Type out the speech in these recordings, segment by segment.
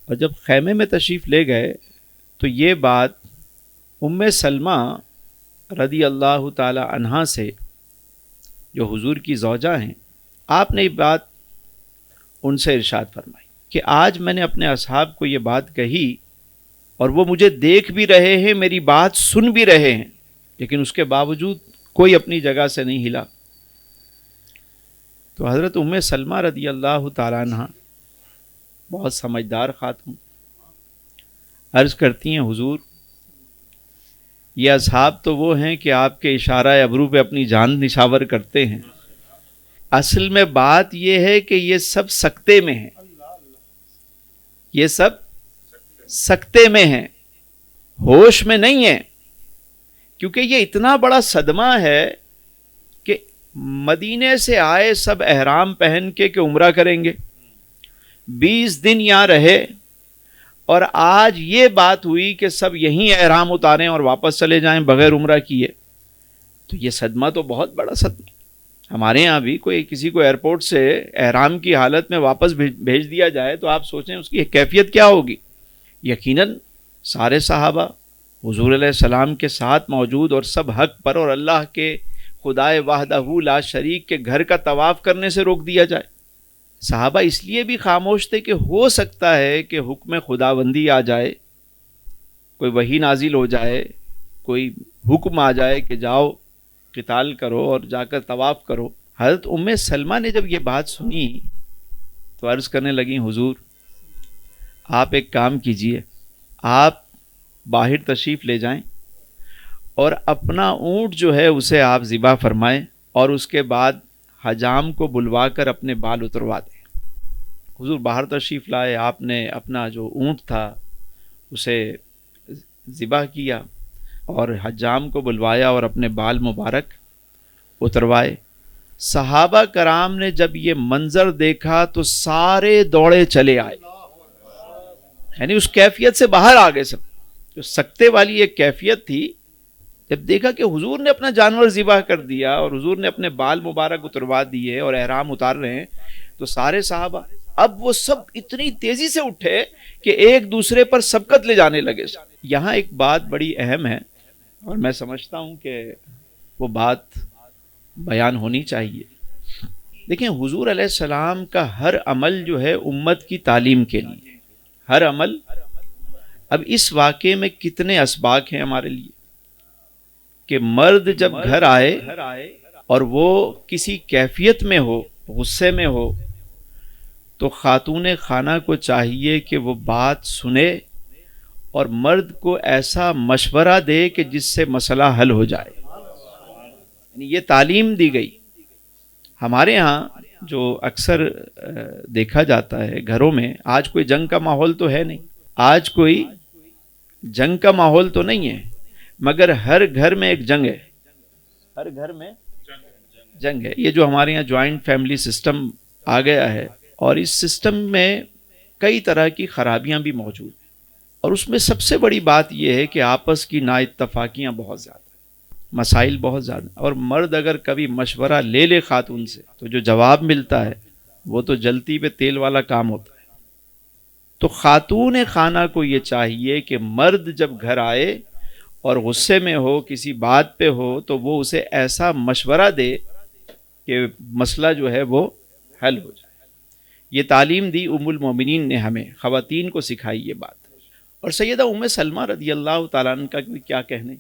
اور جب خیمے میں تشریف لے گئے تو یہ بات ام سلمہ رضی اللہ تعالی عنہا سے، جو حضور کی زوجہ ہیں، آپ نے یہ بات ان سے ارشاد فرمائی کہ آج میں نے اپنے اصحاب کو یہ بات کہی اور وہ مجھے دیکھ بھی رہے ہیں، میری بات سن بھی رہے ہیں، لیکن اس کے باوجود کوئی اپنی جگہ سے نہیں ہلا۔ تو حضرت ام سلمہ رضی اللہ تعالیٰ عنہ بہت سمجھدار خاتون عرض کرتی ہیں، حضور یہ اصحاب تو وہ ہیں کہ آپ کے اشارہ ابرو پہ اپنی جان نشاور کرتے ہیں، اصل میں بات یہ ہے کہ یہ سب سکتے میں ہیں، یہ سب سکتے میں ہیں، ہوش میں نہیں ہیں، کیونکہ یہ اتنا بڑا صدمہ ہے کہ مدینے سے آئے سب احرام پہن کے کہ عمرہ کریں گے، 20 دن یہاں رہے، اور آج یہ بات ہوئی کہ سب یہیں احرام اتاریں اور واپس چلے جائیں بغیر عمرہ کیے۔ تو یہ صدمہ تو بہت بڑا صدمہ۔ ہمارے ہاں بھی کوئی کسی کو ایئرپورٹ سے احرام کی حالت میں واپس بھیج دیا جائے تو آپ سوچیں اس کی کیفیت کیا ہوگی۔ یقیناً سارے صحابہ حضور علیہ السلام کے ساتھ موجود اور سب حق پر، اور اللہ کے خدائے وحدہ لا شریک کے گھر کا طواف کرنے سے روک دیا جائے۔ صحابہ اس لیے بھی خاموش تھے کہ ہو سکتا ہے کہ حکم خداوندی آ جائے، کوئی وحی نازل ہو جائے، کوئی حکم آ جائے کہ جاؤ قتال کرو اور جا کر طواف کرو۔ حضرت ام سلمہ نے جب یہ بات سنی تو عرض کرنے لگیں، حضور آپ ایک کام کیجئے، آپ باہر تشریف لے جائیں اور اپنا اونٹ جو ہے اسے آپ ذبح فرمائیں، اور اس کے بعد حجام کو بلوا کر اپنے بال اتروا دیں۔ حضور باہر تشریف لائے، آپ نے اپنا جو اونٹ تھا اسے ذبح کیا اور حجام کو بلوایا اور اپنے بال مبارک اتروائے۔ صحابہ کرام نے جب یہ منظر دیکھا تو سارے دوڑے چلے آئے، یعنی اس کیفیت سے باہر آ گئے سب۔ جو سکتے والی ایک کیفیت تھی، جب دیکھا کہ حضور نے اپنا جانور ذبح کر دیا اور حضور نے اپنے بال مبارک اتروا دیے اور احرام اتار رہے ہیں، تو سارے صحابہ اب وہ سب اتنی تیزی سے اٹھے کہ ایک دوسرے پر سبقت لے جانے لگے۔ یہاں ایک بات بڑی اہم ہے اور میں سمجھتا ہوں کہ وہ بات بیان ہونی چاہیے۔ دیکھیں، حضور علیہ السلام کا ہر عمل جو ہے امت کی تعلیم کے لیے، ہر عمل۔ اب اس واقعے میں کتنے اسباق ہیں ہمارے لیے کہ مرد جب گھر آئے اور وہ کسی کیفیت میں ہو، غصے میں ہو، تو خاتون خانہ کو چاہیے کہ وہ بات سنے اور مرد کو ایسا مشورہ دے کہ جس سے مسئلہ حل ہو جائے۔ یعنی یہ تعلیم دی گئی۔ ہمارے ہاں جو اکثر دیکھا جاتا ہے گھروں میں، آج کوئی جنگ کا ماحول تو ہے نہیں، آج کوئی جنگ کا ماحول تو نہیں ہے، مگر ہر گھر میں ایک جنگ ہے، ہر گھر میں جنگ ہے۔ یہ جو ہمارے یہاں جوائنٹ فیملی سسٹم آ گیا ہے، اور اس سسٹم میں کئی طرح کی خرابیاں بھی موجود ہیں، اور اس میں سب سے بڑی بات یہ ہے کہ آپس کی نا اتفاقیاں بہت زیادہ، مسائل بہت زیادہ، اور مرد اگر کبھی مشورہ لے لے خاتون سے تو جو جواب ملتا ہے وہ تو جلتی پہ تیل والا کام ہوتا ہے۔ تو خاتون خانہ کو یہ چاہیے کہ مرد جب گھر آئے اور غصے میں ہو، کسی بات پہ ہو، تو وہ اسے ایسا مشورہ دے کہ مسئلہ جو ہے وہ حل ہو جائے۔ یہ تعلیم دی ام المومنین نے ہمیں، خواتین کو سکھائی یہ بات۔ اور سیدہ ام سلمہ رضی اللہ تعالیٰ عنہ کا بھی کیا کہنے،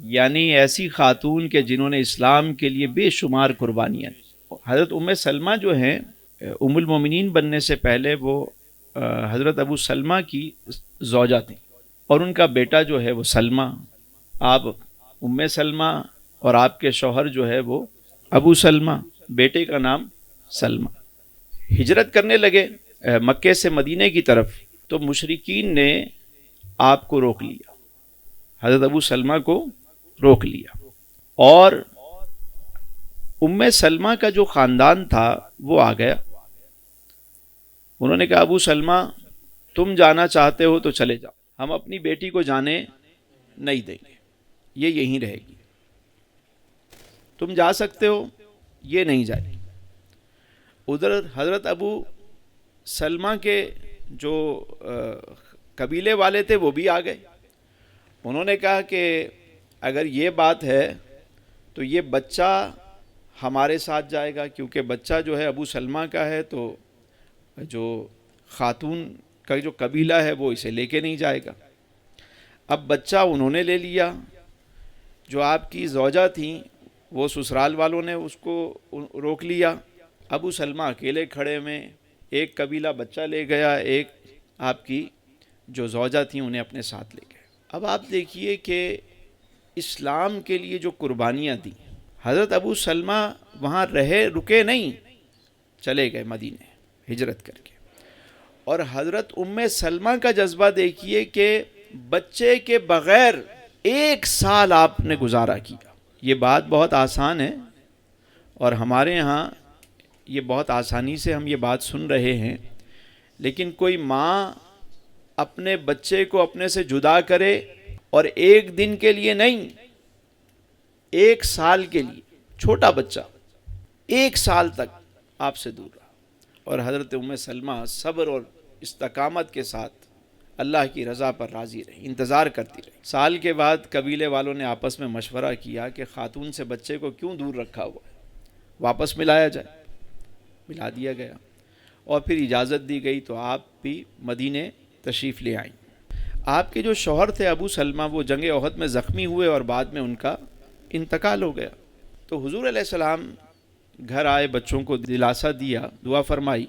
یعنی ایسی خاتون کے جنہوں نے اسلام کے لیے بے شمار قربانیاں دی۔ حضرت ام سلمہ جو ہیں، ام المومنین بننے سے پہلے وہ حضرت ابو سلمہ کی زوجہ تھیں، اور ان کا بیٹا جو ہے وہ سلمہ، آپ ام سلمہ، اور آپ کے شوہر جو ہے وہ ابو سلمہ، بیٹے کا نام سلمہ۔ ہجرت کرنے لگے مکے سے مدینے کی طرف، تو مشرکین نے آپ کو روک لیا، حضرت ابو سلمہ کو روک لیا، اور ام سلمہ کا جو خاندان تھا وہ آ گیا۔ انہوں نے کہا، ابو سلمہ تم جانا چاہتے ہو تو چلے جاؤ، ہم اپنی بیٹی کو جانے نہیں دیں گے، یہ یہیں رہے گی، تم جا سکتے ہو، یہ نہیں جائے گی۔ ادھر حضرت ابو سلمہ کے جو قبیلے والے تھے وہ بھی آ گئے. انہوں نے کہا کہ اگر یہ بات ہے تو یہ بچہ ہمارے ساتھ جائے گا، کیونکہ بچہ جو ہے ابو سلمہ کا ہے، تو جو خاتون کا جو قبیلہ ہے وہ اسے لے کے نہیں جائے گا. اب بچہ انہوں نے لے لیا، جو آپ کی زوجہ تھیں وہ سسرال والوں نے اس کو روک لیا. ابو سلمہ اکیلے کھڑے میں، ایک قبیلہ بچہ لے گیا، ایک آپ کی جو زوجہ تھیں انہیں اپنے ساتھ لے گئے. اب آپ دیکھیے کہ اسلام کے لیے جو قربانیاں دیں، حضرت ابو سلمہ وہاں رکے نہیں، چلے گئے مدینے ہجرت کر کے. اور حضرت ام سلمہ کا جذبہ دیکھیے کہ بچے کے بغیر 1 سال آپ نے گزارا کیا. یہ بات بہت آسان ہے، اور ہمارے ہاں یہ بہت آسانی سے ہم یہ بات سن رہے ہیں، لیکن کوئی ماں اپنے بچے کو اپنے سے جدا کرے اور 1 دن کے لیے نہیں، 1 سال کے لیے، چھوٹا بچہ 1 سال تک آپ سے دور رہا. اور حضرت ام سلمہ صبر اور استقامت کے ساتھ اللہ کی رضا پر راضی رہی، انتظار کرتی رہی. سال کے بعد قبیلے والوں نے آپس میں مشورہ کیا کہ خاتون سے بچے کو کیوں دور رکھا ہوا ہے، واپس ملایا جائے. ملا دیا گیا، اور پھر اجازت دی گئی تو آپ بھی مدینے تشریف لے آئیں. آپ کے جو شوہر تھے ابو سلمہ، وہ جنگ احد میں زخمی ہوئے اور بعد میں ان کا انتقال ہو گیا. تو حضور علیہ السلام گھر آئے، بچوں کو دلاسا دیا، دعا فرمائی،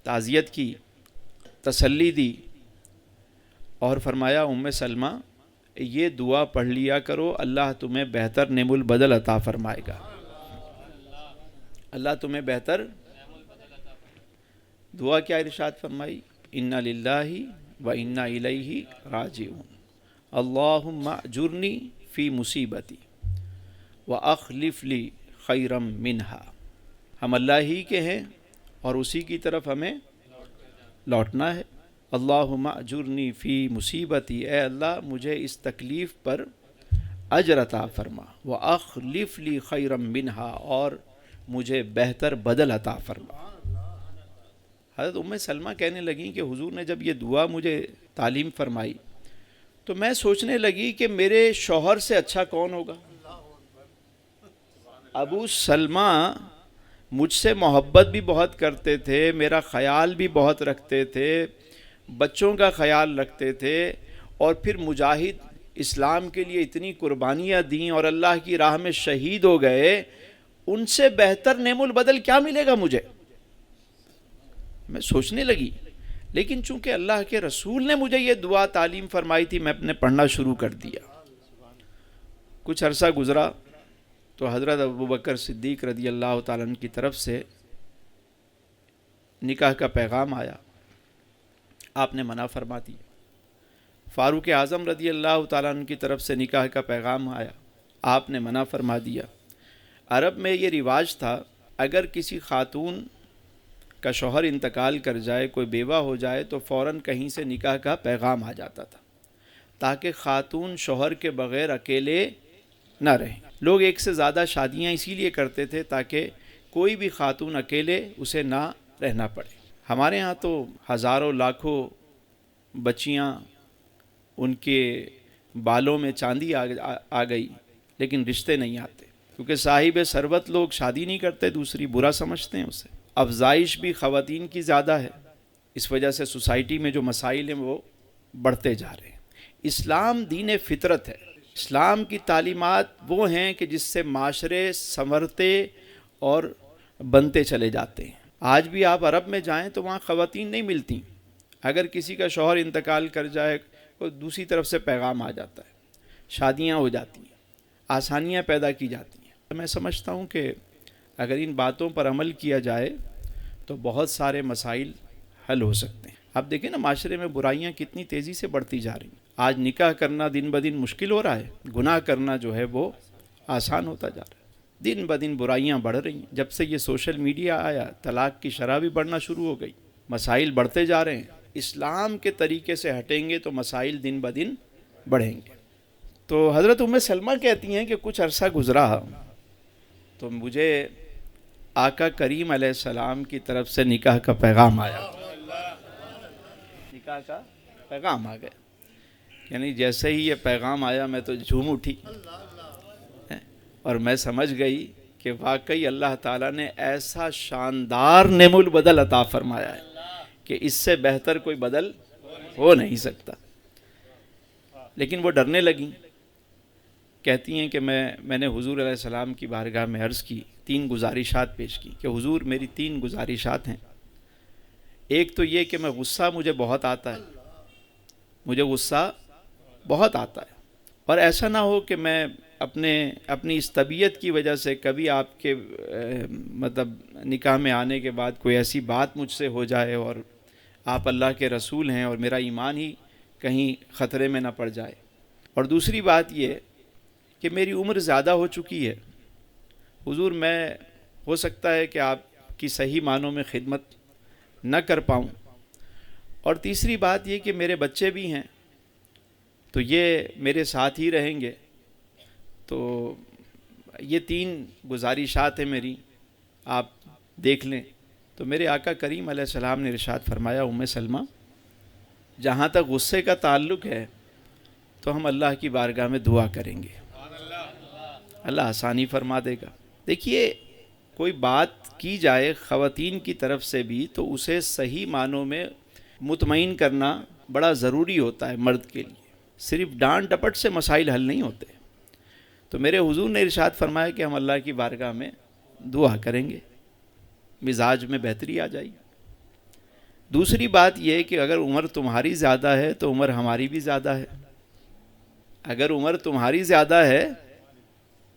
تعزیت کی، تسلی دی، اور فرمایا ام سلمہ یہ دعا پڑھ لیا کرو، اللہ تمہیں بہتر نعم البدل عطا فرمائے گا. اللہ تمہیں بہتر دعا کیا ارشاد فرمائی؟ انا للہ و انا الیہ راجعون، اللہم اجرنی فی مصیبتی واخلف لی خیرا منہا. ہم اللہ ہی کے ہیں اور اسی کی طرف ہمیں لوٹنا ہے. اللہم اجرنی فی مصیبتی، اے اللہ مجھے اس تکلیف پر اجر عطا فرما، واخلف لی خیرا منہا، اور مجھے بہتر بدل عطا فرما. حضرت ام سلمہ کہنے لگیں کہ حضور نے جب یہ دعا مجھے تعلیم فرمائی تو میں سوچنے لگی کہ میرے شوہر سے اچھا کون ہوگا. ابو سلمہ مجھ سے محبت بھی بہت کرتے تھے، میرا خیال بھی بہت رکھتے تھے، بچوں کا خیال رکھتے تھے، اور پھر مجاہد اسلام کے لیے اتنی قربانیاں دیں اور اللہ کی راہ میں شہید ہو گئے. ان سے بہتر نعم البدل کیا ملے گا مجھے؟ میں سوچنے لگی. لیکن چونکہ اللہ کے رسول نے مجھے یہ دعا تعلیم فرمائی تھی، میں نے پڑھنا شروع کر دیا. کچھ عرصہ گزرا تو حضرت ابوبکر صدیق رضی اللہ تعالیٰ عنہ کی طرف سے نکاح کا پیغام آیا، آپ نے منع فرما دیا. فاروق اعظم رضی اللہ تعالیٰ عنہ کی طرف سے نکاح کا پیغام آیا، آپ نے منع فرما دیا. عرب میں یہ رواج تھا، اگر کسی خاتون کا شوہر انتقال کر جائے، کوئی بیوہ ہو جائے، تو فوراً کہیں سے نکاح کا پیغام آ جاتا تھا، تاکہ خاتون شوہر کے بغیر اکیلے نہ رہیں. لوگ ایک سے زیادہ شادیاں اسی لیے کرتے تھے تاکہ کوئی بھی خاتون اکیلے اسے نہ رہنا پڑے. ہمارے ہاں تو ہزاروں لاکھوں بچیاں، ان کے بالوں میں چاندی آ گئی، لیکن رشتے نہیں آتے، کیونکہ صاحب ثروت لوگ شادی نہیں کرتے، دوسری برا سمجھتے ہیں اسے. افزائش بھی خواتین کی زیادہ ہے، اس وجہ سے سوسائٹی میں جو مسائل ہیں وہ بڑھتے جا رہے ہیں. اسلام دین فطرت ہے. اسلام کی تعلیمات وہ ہیں کہ جس سے معاشرے سنورتے اور بنتے چلے جاتے ہیں. آج بھی آپ عرب میں جائیں تو وہاں خواتین نہیں ملتی. اگر کسی کا شوہر انتقال کر جائے تو دوسری طرف سے پیغام آ جاتا ہے، شادیاں ہو جاتی ہیں، آسانیاں پیدا کی جاتی ہیں. میں سمجھتا ہوں کہ اگر ان باتوں پر عمل کیا جائے تو بہت سارے مسائل حل ہو سکتے ہیں. آپ دیکھیں نا، معاشرے میں برائیاں کتنی تیزی سے بڑھتی جا رہی ہیں. آج نکاح کرنا دن بدن مشکل ہو رہا ہے، گناہ کرنا جو ہے وہ آسان ہوتا جا رہا ہے. دن بدن برائیاں بڑھ رہی ہیں. جب سے یہ سوشل میڈیا آیا، طلاق کی شرح بھی بڑھنا شروع ہو گئی، مسائل بڑھتے جا رہے ہیں. اسلام کے طریقے سے ہٹیں گے تو مسائل دن بدن بڑھیں گے. تو حضرت ام سلمہ کہتی ہیں کہ کچھ عرصہ گزرا تو مجھے آقا کریم علیہ السلام کی طرف سے نکاح کا پیغام آیا. نکاح کا پیغام آ گیا. یعنی جیسے ہی یہ پیغام آیا میں تو جھوم اٹھی اور میں سمجھ گئی کہ واقعی اللہ تعالیٰ نے ایسا شاندار نعم البدل عطا فرمایا ہے کہ اس سے بہتر کوئی بدل ہو نہیں سکتا. لیکن وہ ڈرنے لگیں. کہتی ہیں کہ میں نے حضور علیہ السلام کی بارگاہ میں عرض کی, 3 گزارشات پیش کی کہ حضور میری 3 گزارشات ہیں. ایک تو یہ کہ غصہ مجھے بہت آتا ہے, مجھے غصہ بہت آتا ہے, اور ایسا نہ ہو کہ میں اپنی اس طبیعت کی وجہ سے کبھی آپ کے مطلب نکاح میں آنے کے بعد کوئی ایسی بات مجھ سے ہو جائے اور آپ اللہ کے رسول ہیں اور میرا ایمان ہی کہیں خطرے میں نہ پڑ جائے. اور دوسری بات یہ کہ میری عمر زیادہ ہو چکی ہے حضور, میں ہو سکتا ہے کہ آپ کی صحیح معنوں میں خدمت نہ کر پاؤں. اور تیسری بات یہ کہ میرے بچے بھی ہیں تو یہ میرے ساتھ ہی رہیں گے. تو یہ 3 گزارشات ہیں میری, آپ دیکھ لیں. تو میرے آقا کریم علیہ السلام نے ارشاد فرمایا, ام سلمہ جہاں تک غصے کا تعلق ہے تو ہم اللہ کی بارگاہ میں دعا کریں گے, اللہ آسانی فرما دے گا. دیکھیے کوئی بات کی جائے خواتین کی طرف سے بھی تو اسے صحیح معنوں میں مطمئن کرنا بڑا ضروری ہوتا ہے مرد کے لیے. صرف ڈانٹ ڈپٹ سے مسائل حل نہیں ہوتے. تو میرے حضور نے ارشاد فرمایا کہ ہم اللہ کی بارگاہ میں دعا کریں گے, مزاج میں بہتری آ جائے گی. دوسری بات یہ کہ اگر عمر تمہاری زیادہ ہے تو عمر ہماری بھی زیادہ ہے. اگر عمر تمہاری زیادہ ہے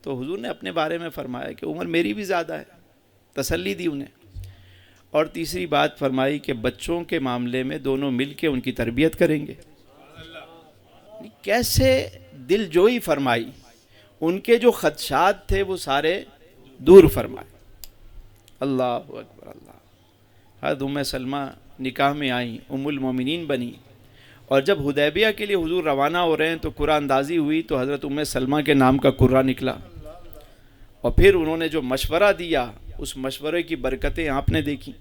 تو حضور نے اپنے بارے میں فرمایا کہ عمر میری بھی زیادہ ہے, تسلی دی انہیں. اور تیسری بات فرمائی کہ بچوں کے معاملے میں دونوں مل کے ان کی تربیت کریں گے. کیسے دل جوئی فرمائی, ان کے جو خدشات تھے وہ سارے دور فرمائے. اللہ اکبر اللہ. حضرت ام سلمہ نکاح میں آئیں, ام المومنین بنی, اور جب حدیبیہ کے لیے حضور روانہ ہو رہے ہیں تو قرآن اندازی ہوئی تو حضرت ام سلمہ کے نام کا قرہ نکلا, اور پھر انہوں نے جو مشورہ دیا اس مشورے کی برکتیں آپ نے دیکھی.